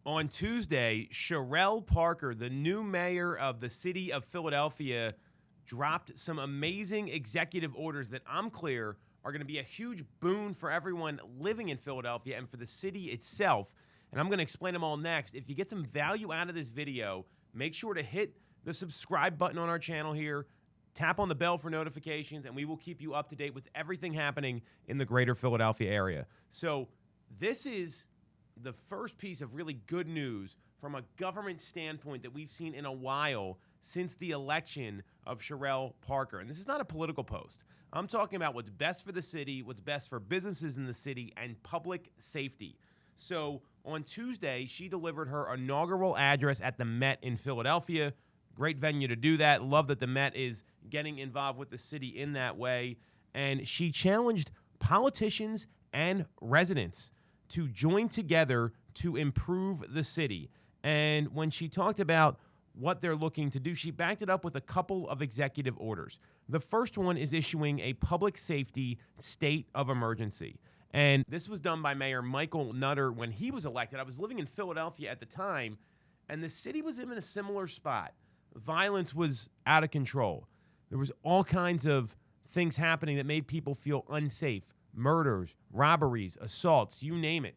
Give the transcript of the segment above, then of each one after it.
On Tuesday, Cherelle Parker, the new mayor of the city of Philadelphia, dropped some amazing executive orders that I'm clear are going to be a huge boon for everyone living in Philadelphia and for the city itself. And I'm going to explain them all next. If you get some value out of this video, make sure to hit the subscribe button on our channel here, tap on the bell for notifications, and we will keep you up to date with everything happening in the greater Philadelphia area. So this is the first piece of really good news from a government standpoint that we've seen in a while since the election of Cherelle Parker. And this is not a political post. I'm talking about what's best for the city, what's best for businesses in the city, and public safety. So on Tuesday, she delivered her inaugural address at the Met in Philadelphia. Great venue to do that. Love that the Met is getting involved with the city in that way. And she challenged politicians and residents to join together to improve the city. And when she talked about what they're looking to do, she backed it up with a couple of executive orders. The first one is issuing a public safety state of emergency. And this was done by Mayor Michael Nutter when he was elected. I was living in Philadelphia at the time, and the city was in a similar spot. Violence was out of control. There was all kinds of things happening that made people feel unsafe. Murders, robberies, assaults, you name it.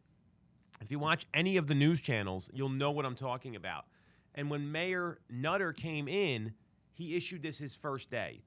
If you watch any of the news channels, you'll know what I'm talking about. And when Mayor Nutter came in, he issued this his first day.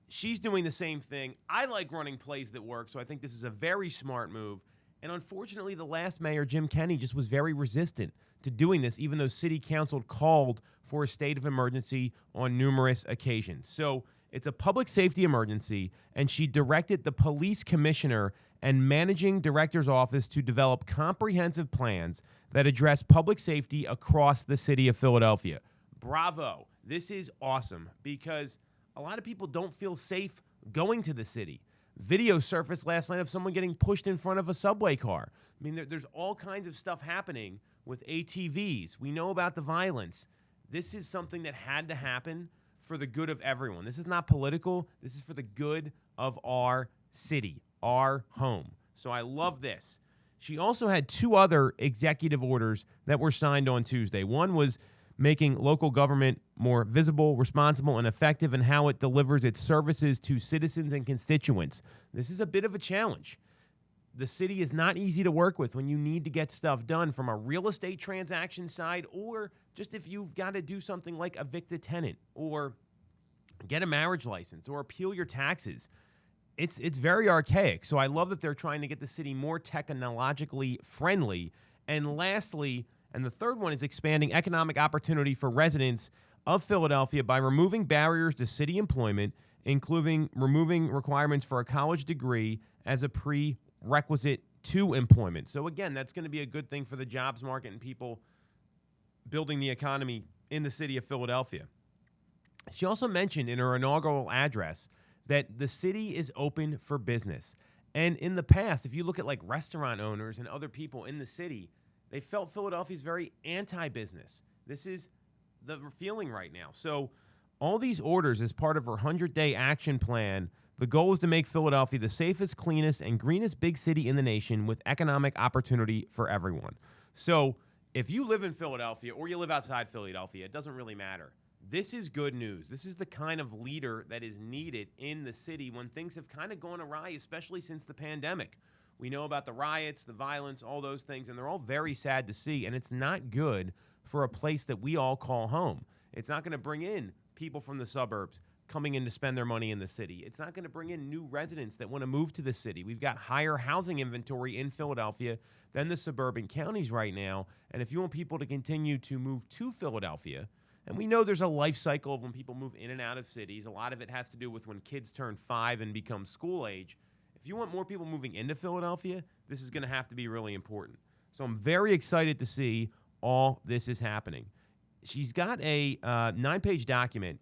She's doing the same thing. I like running plays that work, so I think this is a very smart move. And unfortunately, the last mayor, Jim Kenney, just was very resistant to doing this, even though city council called for a state of emergency on numerous occasions. So it's a public safety emergency, and she directed the police commissioner and managing director's office to develop comprehensive plans that address public safety across the city of Philadelphia. Bravo. This is awesome because a lot of people don't feel safe going to the city. Video surfaced last night of someone getting pushed in front of a subway car. I mean, there's all kinds of stuff happening with ATVs. We know about the violence. This is something that had to happen for the good of everyone. This is not political. This is for the good of our city, our home. So I love this. She also had two other executive orders that were signed on Tuesday. One was making local government more visible, responsible, and effective in how it delivers its services to citizens and constituents. This is a bit of a challenge. The city is not easy to work with when you need to get stuff done from a real estate transaction side, or just if you've got to do something like evict a tenant or get a marriage license or appeal your taxes. It's very archaic. So I love that they're trying to get the city more technologically friendly. And lastly, and the third one is expanding economic opportunity for residents of Philadelphia by removing barriers to city employment, including removing requirements for a college degree as a prerequisite to employment. So again, that's going to be a good thing for the jobs market and people building the economy in the city of Philadelphia. She also mentioned in her inaugural address that the city is open for business. And in the past, if you look at like restaurant owners and other people in the city, they felt Philadelphia is very anti-business. This is the feeling right now. So all these orders as part of her 100-day action plan, the goal is to make Philadelphia the safest, cleanest, and greenest big city in the nation with economic opportunity for everyone. So if you live in Philadelphia or you live outside Philadelphia, it doesn't really matter. This is good news. This is the kind of leader that is needed in the city when things have kind of gone awry, especially since the pandemic. We know about the riots, the violence, all those things, and they're all very sad to see, and it's not good for a place that we all call home. It's not going to bring in people from the suburbs coming in to spend their money in the city. It's not going to bring in new residents that want to move to the city. We've got higher housing inventory in Philadelphia than the suburban counties right now, and if you want people to continue to move to Philadelphia, and we know there's a life cycle of when people move in and out of cities. A lot of it has to do with when kids turn 5 and become school age. If you want more people moving into Philadelphia, this is going to have to be really important. So I'm very excited to see all this is happening. She's got a 9-page document.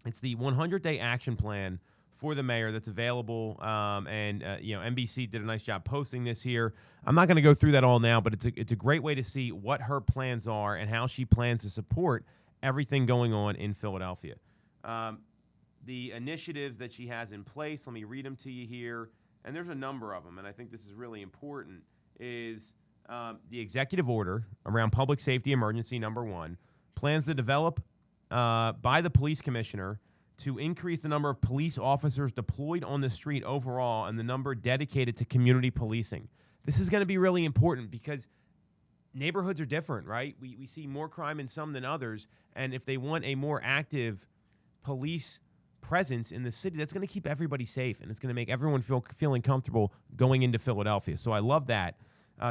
It's the 100-day action plan for the mayor that's available, NBC did a nice job posting this here. I'm not going to go through that all now, but it's a great way to see what her plans are and how she plans to support everything going on in Philadelphia. The initiatives that she has in place, let me read them to you here, and there's a number of them, and I think this is really important, is the executive order around public safety emergency number 1 plans to develop by the police commissioner to increase the number of police officers deployed on the street overall and the number dedicated to community policing. This is going to be really important because neighborhoods are different, right? We see more crime in some than others, and if they want a more active police presence in the city, that's going to keep everybody safe, and it's going to make everyone feeling comfortable going into Philadelphia. So I love that.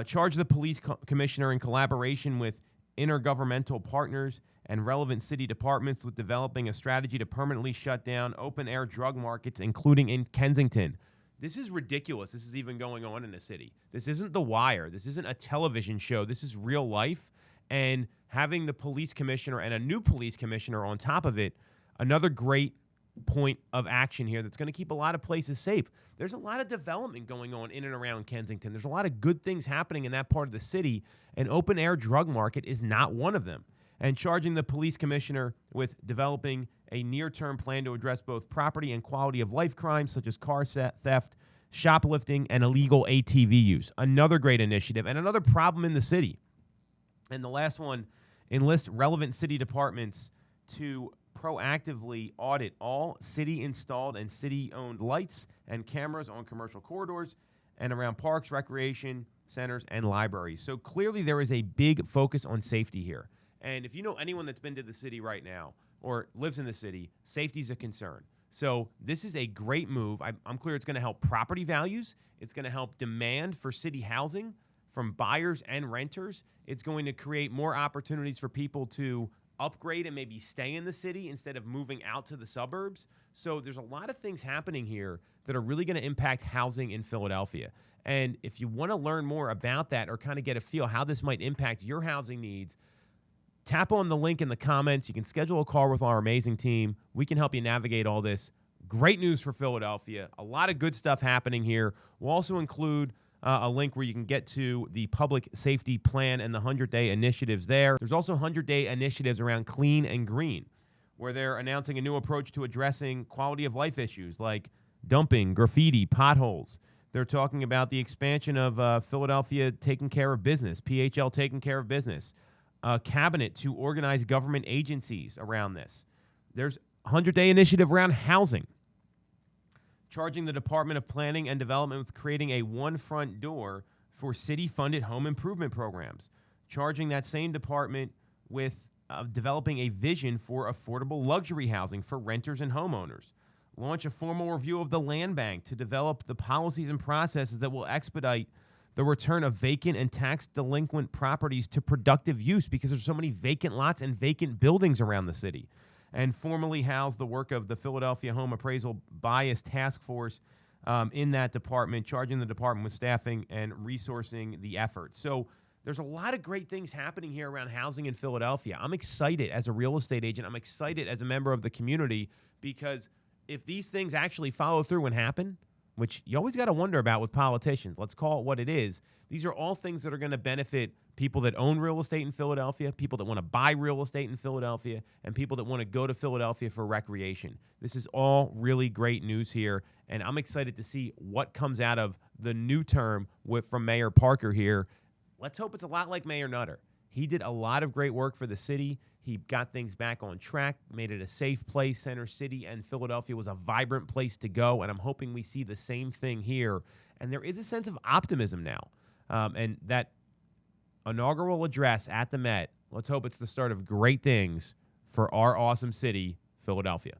Charge the police commissioner in collaboration with intergovernmental partners and relevant city departments with developing a strategy to permanently shut down open-air drug markets, including in Kensington. This is ridiculous. This is even going on in the city. This isn't The Wire. This isn't a television show. This is real life. And having the police commissioner and a new police commissioner on top of it, another great point of action here that's going to keep a lot of places safe. There's a lot of development going on in and around Kensington. There's a lot of good things happening in that part of the city. An open-air drug market is not one of them. And charging the police commissioner with developing a near-term plan to address both property and quality of life crimes such as car theft, shoplifting, and illegal ATV use. Another great initiative and another problem in the city. And the last one, enlist relevant city departments to proactively audit all city-installed and city-owned lights and cameras on commercial corridors and around parks, recreation centers, and libraries. So clearly there is a big focus on safety here. And if you know anyone that's been to the city right now or lives in the city, safety is a concern. So this is a great move. I'm clear it's going to help property values. It's going to help demand for city housing from buyers and renters. It's going to create more opportunities for people to upgrade and maybe stay in the city instead of moving out to the suburbs. So there's a lot of things happening here that are really going to impact housing in Philadelphia. And if you want to learn more about that or kind of get a feel how this might impact your housing needs, tap on the link in the comments. You can schedule a call with our amazing team. We can help you navigate all this. Great news for Philadelphia. A lot of good stuff happening here. We'll also include a link where you can get to the public safety plan and the 100-day initiatives there. There's also 100-day initiatives around clean and green, where they're announcing a new approach to addressing quality of life issues like dumping, graffiti, potholes. They're talking about the expansion of Philadelphia taking care of business, PHL taking care of business. A cabinet to organize government agencies around this. There's a 100-day initiative around housing. Charging the Department of Planning and Development with creating a one front door for city-funded home improvement programs. Charging that same department with developing a vision for affordable luxury housing for renters and homeowners. Launch a formal review of the land bank to develop the policies and processes that will expedite the return of vacant and tax delinquent properties to productive use because there's so many vacant lots and vacant buildings around the city. And formally house the work of the Philadelphia Home Appraisal Bias Task Force in that department, charging the department with staffing and resourcing the effort. So there's a lot of great things happening here around housing in Philadelphia. I'm excited as a real estate agent. I'm excited as a member of the community because if these things actually follow through and happen, which you always got to wonder about with politicians. Let's call it what it is. These are all things that are going to benefit people that own real estate in Philadelphia, people that want to buy real estate in Philadelphia, and people that want to go to Philadelphia for recreation. This is all really great news here, and I'm excited to see what comes out of the new term from Mayor Parker here. Let's hope it's a lot like Mayor Nutter. He did a lot of great work for the city. He got things back on track, made it a safe place. Center City and Philadelphia was a vibrant place to go, and I'm hoping we see the same thing here. And there is a sense of optimism now. And that inaugural address at the Met, let's hope it's the start of great things for our awesome city, Philadelphia.